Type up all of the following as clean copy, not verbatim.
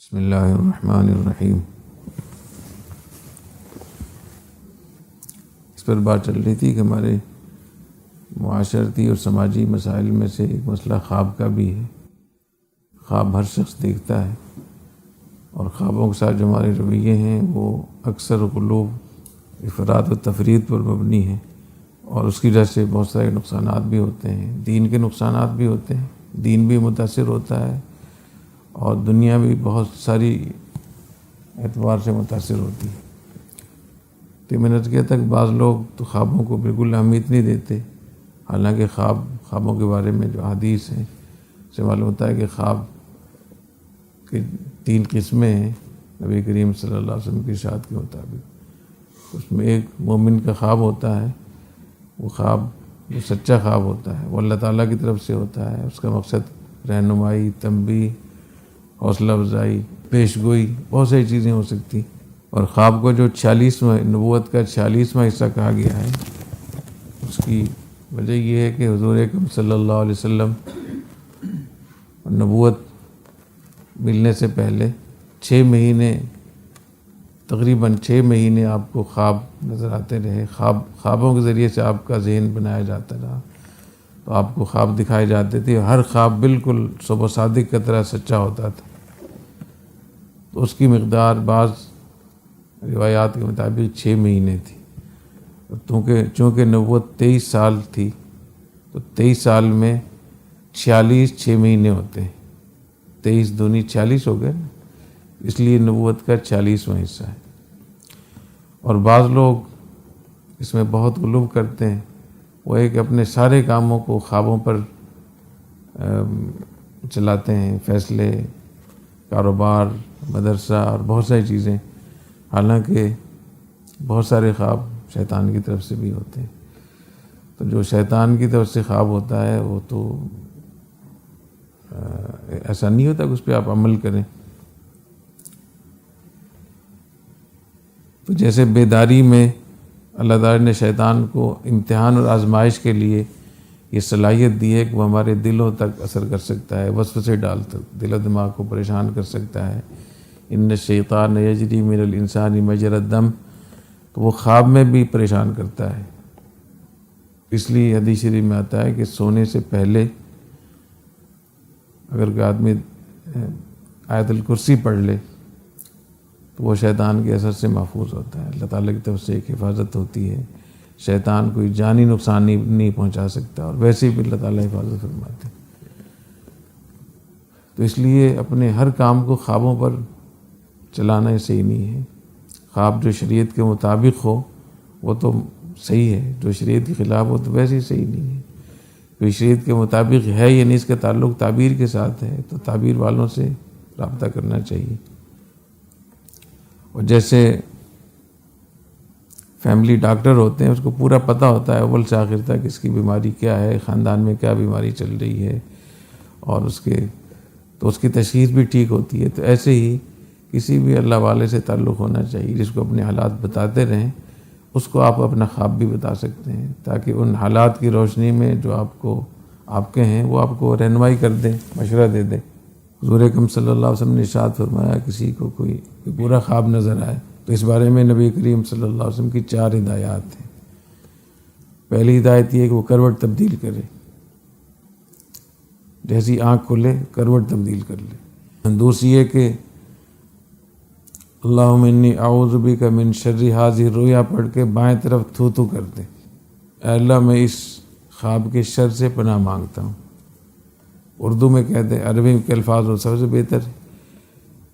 بسم اللہ الرحمن الرحیم۔ اس پر بات چل رہی تھی کہ ہمارے معاشرتی اور سماجی مسائل میں سے ایک مسئلہ خواب کا بھی ہے۔ خواب ہر شخص دیکھتا ہے، اور خوابوں کے ساتھ جو ہمارے رویے ہیں وہ اکثر غلوب، افراط و تفرید پر مبنی ہیں، اور اس کی وجہ سے بہت سارے نقصانات بھی ہوتے ہیں۔ دین کے نقصانات بھی ہوتے ہیں، دین بھی متاثر ہوتا ہے، اور دنیا بھی بہت ساری اعتبار سے متاثر ہوتی ہے۔ تو میں نے کہا تھا کہ بعض لوگ تو خوابوں کو بالکل اہمیت نہیں دیتے، حالانکہ خوابوں کے بارے میں جو حدیث ہیں سے معلوم ہوتا ہے کہ خواب کی 3 قسمیں ہیں نبی کریم صلی اللہ علیہ وسلم کی ارشاد کے مطابق۔ اس میں ایک مومن کا خواب ہوتا ہے، وہ خواب جو سچا خواب ہوتا ہے وہ اللہ تعالیٰ کی طرف سے ہوتا ہے۔ اس کا مقصد رہنمائی، تنبیہ، حوصلہ افزائی، پیش گوئی، بہت ساری چیزیں ہو سکتی۔ اور خواب کو جو 46واں نبوت کا 46واں حصہ کہا گیا ہے، اس کی وجہ یہ ہے کہ حضور اکرم صلی اللہ علیہ وسلم نبوت ملنے سے پہلے 6 مہینے، تقریباً 6 مہینے آپ کو خواب نظر آتے رہے۔ خوابوں کے ذریعے سے آپ کا ذہن بنایا جاتا رہا، تو آپ کو خواب دکھائے جاتے تھے۔ ہر خواب بالکل صبح صادق کی طرح سچا ہوتا تھا۔ تو اس کی مقدار بعض روایات کے مطابق 6 مہینے تھی۔ چونکہ نبوت 23 سال تھی، تو 23 سال میں 46 6 مہینے ہوتے ہیں، 23 دونی 40 ہو گئے نا، اس لیے نبوت کا 46واں حصہ ہے۔ اور بعض لوگ اس میں بہت غلو کرتے ہیں، وہ ایک اپنے سارے کاموں کو خوابوں پر چلاتے ہیں، فیصلے، کاروبار، مدرسہ اور بہت ساری چیزیں، حالانکہ بہت سارے خواب شیطان کی طرف سے بھی ہوتے ہیں۔ تو جو شیطان کی طرف سے خواب ہوتا ہے وہ تو ایسا نہیں ہوتا کہ اس پہ آپ عمل کریں۔ تو جیسے بیداری میں اللہ تعالیٰ نے شیطان کو امتحان اور آزمائش کے لیے یہ صلاحیت دی ہے کہ وہ ہمارے دلوں تک اثر کر سکتا ہے، وسوسے ڈال سکتا، دل و دماغ کو پریشان کر سکتا ہے۔ ان الشیطان یجری من الانسان مجری الدم، تو وہ خواب میں بھی پریشان کرتا ہے۔ اس لیے حدیث شریف میں آتا ہے کہ سونے سے پہلے اگر کوئی آدمی آیت الکرسی پڑھ لے تو وہ شیطان کے اثر سے محفوظ ہوتا ہے۔ اللہ تعالیٰ کی طرف سے ایک حفاظت ہوتی ہے، شیطان کوئی جانی نقصان نہیں پہنچا سکتا، اور ویسے بھی اللہ تعالیٰ حفاظت فرماتے ہیں۔ تو اس لیے اپنے ہر کام کو خوابوں پر چلانا ہی صحیح نہیں ہے۔ خواب جو شریعت کے مطابق ہو وہ تو صحیح ہے، جو شریعت کے خلاف ہو تو ویسے ہی صحیح نہیں ہے۔ کوئی شریعت کے مطابق ہے یعنی اس کا تعلق تعبیر کے ساتھ ہے، تو تعبیر والوں سے رابطہ کرنا چاہیے۔ اور جیسے فیملی ڈاکٹر ہوتے ہیں، اس کو پورا پتہ ہوتا ہے اول سے آخر تک اس کی بیماری کیا ہے، خاندان میں کیا بیماری چل رہی ہے، اور اس کی تشخیص بھی ٹھیک ہوتی ہے۔ تو ایسے ہی کسی بھی اللہ والے سے تعلق ہونا چاہیے، جس کو اپنے حالات بتاتے رہیں، اس کو آپ اپنا خواب بھی بتا سکتے ہیں، تاکہ ان حالات کی روشنی میں جو آپ کے ہیں وہ آپ کو رہنمائی کر دیں، مشورہ دے دیں۔ حضور اکرم صلی اللہ علیہ وسلم نے ارشاد فرمایا، کسی کو کوئی برا خواب نظر آئے تو اس بارے میں نبی کریم صلی اللہ علیہ وسلم کی 4 ہدایات ہیں۔ پہلی ہدایت یہ ہے کہ وہ کروٹ تبدیل کرے، جیسی آنکھ کھلے کروٹ تبدیل کر لے۔ دوسری یہ کہ اللہم انی اعوذ بک من شر ھذہ الرؤیا پڑھ کے بائیں طرف تھو کر دے، اے اللہ میں اس خواب کے شر سے پناہ مانگتا ہوں۔ اردو میں کہتے ہیں، عربی کے الفاظ وہ سب سے بہتر ہے،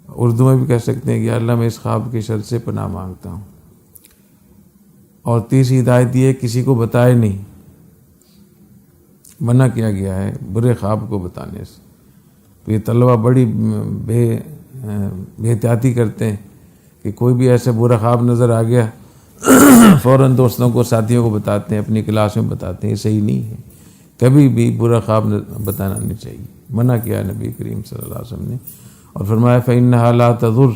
اردو میں بھی کہہ سکتے ہیں کہ اللہ میں اس خواب کے شر سے پناہ مانگتا ہوں۔ اور تیسری ہدایت یہ ہے کسی کو بتائے نہیں، منع کیا گیا ہے برے خواب کو بتانے سے۔ تو یہ طلبہ بڑی بے احتیاطی کرتے ہیں کہ کوئی بھی ایسا برا خواب نظر آ گیا فوراً دوستوں کو، ساتھیوں کو بتاتے ہیں، اپنی کلاس میں بتاتے ہیں۔ یہ صحیح نہیں ہے، کبھی بھی برا خواب بتانا نہیں چاہیے، منع کیا نبی کریم صلی اللہ علیہ وسلم نے، اور فرمایا فإنها لا تضر،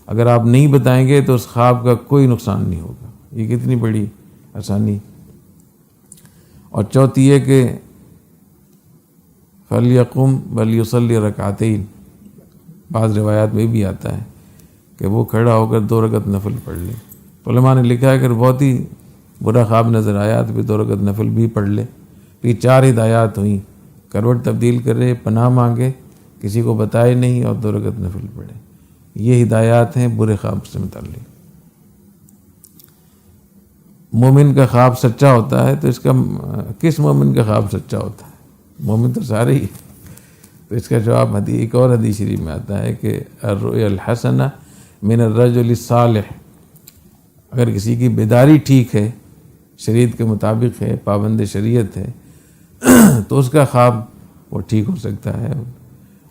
اگر آپ نہیں بتائیں گے تو اس خواب کا کوئی نقصان نہیں ہوگا۔ یہ کتنی بڑی آسانی۔ اور چوتھی یہ کہ فلیقم ولیصلی رکعتین، بعض روایات میں بھی آتا ہے کہ وہ کھڑا ہو کر 2 رکعت نفل پڑھ لے. علماء نے لکھا ہے کہ بہت ہی برا خواب نظر آیا تو پھر 2 رکعت نفل بھی پڑھ لے. پھر 4 ہدایات ہوئیں، کروٹ تبدیل کرے، پناہ مانگے، کسی کو بتائے نہیں اور 2 رکعت نفل پڑھے. یہ ہدایات ہیں برے خواب سے متعلق. مومن کا خواب سچا ہوتا ہے تو اس کا کس مومن کا خواب سچا ہوتا ہے؟ مومن تو سارے ہی. تو اس کا جواب ایک اور حدیث شریف میں آتا ہے کہ الرؤیا الحسنہ من الرجل الصالح. اگر کسی کی بیداری ٹھیک ہے، شریعت کے مطابق ہے، پابند شریعت ہے، تو اس کا خواب وہ ٹھیک ہو سکتا ہے.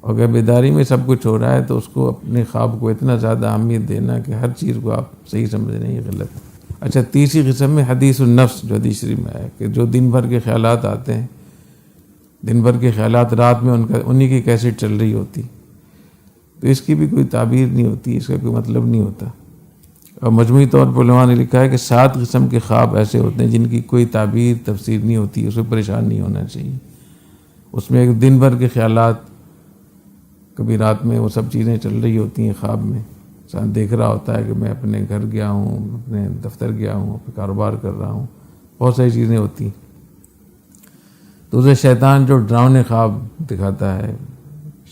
اور اگر بیداری میں سب کچھ ہو رہا ہے تو اس کو اپنے خواب کو اتنا زیادہ اہمیت دینا کہ ہر چیز کو آپ صحیح سمجھ رہے ہیں، یہ غلط ہے. اچھا، تیسری قسم میں حدیث النفس جو حدیث شریف میں ہے کہ جو دن بھر کے خیالات آتے ہیں، دن بھر کے خیالات رات میں انہی کی کیسٹ چل رہی ہوتی، تو اس کی بھی کوئی تعبیر نہیں ہوتی، اس کا کوئی مطلب نہیں ہوتا. اور مجموعی طور پر علماء نے لکھا ہے کہ 7 قسم کے خواب ایسے ہوتے ہیں جن کی کوئی تعبیر تفسیر نہیں ہوتی، اس میں پریشان نہیں ہونا چاہیے. اس میں ایک دن بھر کے خیالات، کبھی رات میں وہ سب چیزیں چل رہی ہوتی ہیں خواب میں، انسان دیکھ رہا ہوتا ہے کہ میں اپنے گھر گیا ہوں، اپنے دفتر گیا ہوں، اپنے کاروبار کر رہا ہوں، بہت ساری چیزیں ہوتی ہیں. تو اسے شیطان جو ڈراؤنے خواب دکھاتا ہے،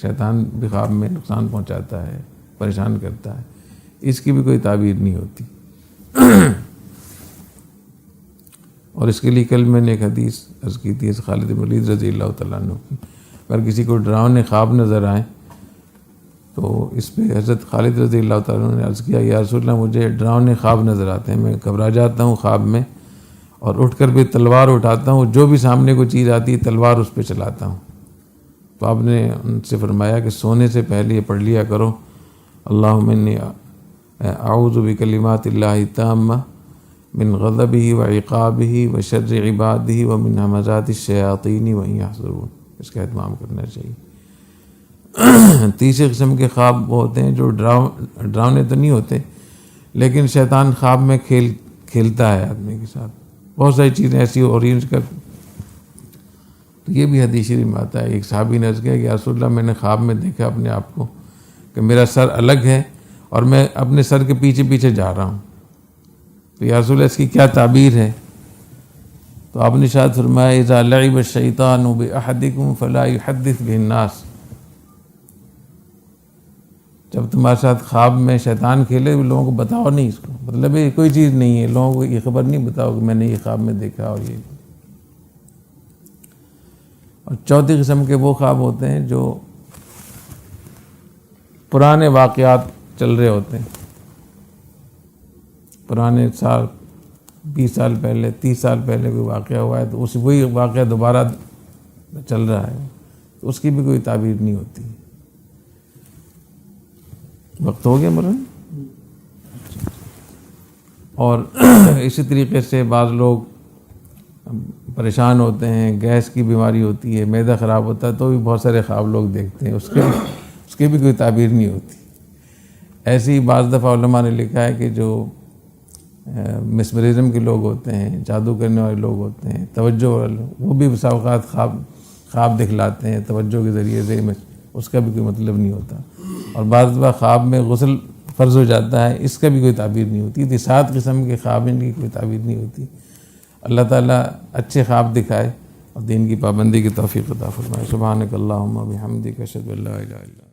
شیطان بھی خواب میں نقصان پہنچاتا ہے، پریشان کرتا ہے، اس کی بھی کوئی تعبیر نہیں ہوتی. اور اس کے لیے کل میں نے ایک حدیث عرض کی تھی خالد بن ولید رضی اللہ تعالیٰ عنہ کی. اگر کسی کو ڈراؤنے خواب نظر آئیں تو اس پہ حضرت خالد رضی اللہ تعالیٰ عنہ نے عرض کیا، یا رسول اللہ مجھے ڈراؤنے خواب نظر آتے ہیں، میں گھبرا جاتا ہوں خواب میں اور اٹھ کر بھی تلوار اٹھاتا ہوں، جو بھی سامنے کوئی چیز آتی ہے تلوار اس پہ چلاتا ہوں. تو آپ نے ان سے فرمایا کہ سونے سے پہلے یہ پڑھ لیا کرو، اللہم انی اعوذ بکلمات اللہ التامہ من غضبہ وعقابہ وشر عبادہ ومن ہمزات الشیاطین وان یحضرون. اس کا اہتمام کرنا چاہیے. تیسری قسم کے خواب وہ ہوتے ہیں جو ڈراؤنے تو نہیں ہوتے، لیکن شیطان خواب میں کھیلتا ہے آدمی کے ساتھ، بہت ساری چیزیں ایسی اورینج کر. تو یہ بھی حدیث شریف میں آتا ہے. ایک صحابی نے عرض کیا کہ یا رسول اللہ میں نے خواب میں دیکھا اپنے آپ کو کہ میرا سر الگ ہے اور میں اپنے سر کے پیچھے پیچھے جا رہا ہوں. تو یا رسول اللہ اس کی کیا تعبیر ہے؟ تو آپ نے ارشاد فرمایا اذا لعب الشیطان باحدکم فلا یحدث به الناس. جب تمہارے ساتھ خواب میں شیطان کھیلے لوگوں کو بتاؤ نہیں، اس کو مطلب یہ کوئی چیز نہیں ہے، لوگوں کو یہ خبر نہیں بتاؤ کہ میں نے یہ خواب میں دیکھا. اور یہ اور چوتھی قسم کے وہ خواب ہوتے ہیں جو پرانے واقعات چل رہے ہوتے ہیں، پرانے سال 20 سال پہلے 30 سال پہلے کوئی واقعہ ہوا ہے تو وہی واقعہ دوبارہ چل رہا ہے، تو اس کی بھی کوئی تعبیر نہیں ہوتی. وقت ہو گیا مولانا. اور اسی طریقے سے بعض لوگ پریشان ہوتے ہیں، گیس کی بیماری ہوتی ہے، معدہ خراب ہوتا ہے، تو بھی بہت سارے خواب لوگ دیکھتے ہیں، اس کی بھی کوئی تعبیر نہیں ہوتی. ایسی بعض دفعہ علماء نے لکھا ہے کہ جو مسمرزم کے لوگ ہوتے ہیں، جادو کرنے والے لوگ ہوتے ہیں، توجہ والے، وہ بھی بسا اوقات خواب دکھلاتے ہیں توجہ کے ذریعے سے، اس کا بھی کوئی مطلب نہیں ہوتا. اور بعض دفعہ خواب میں غسل فرض ہو جاتا ہے، اس کا بھی کوئی تعبیر نہیں ہوتی. یہ 7 قسم کے خواب ان کی کوئی تعبیر نہیں ہوتی. اللہ تعالیٰ اچھے خواب دکھائے اور دین کی پابندی کی توفیق عطا فرمائے. سبحانک اللہم و بحمدک اشہد ان لا الہ الا انت.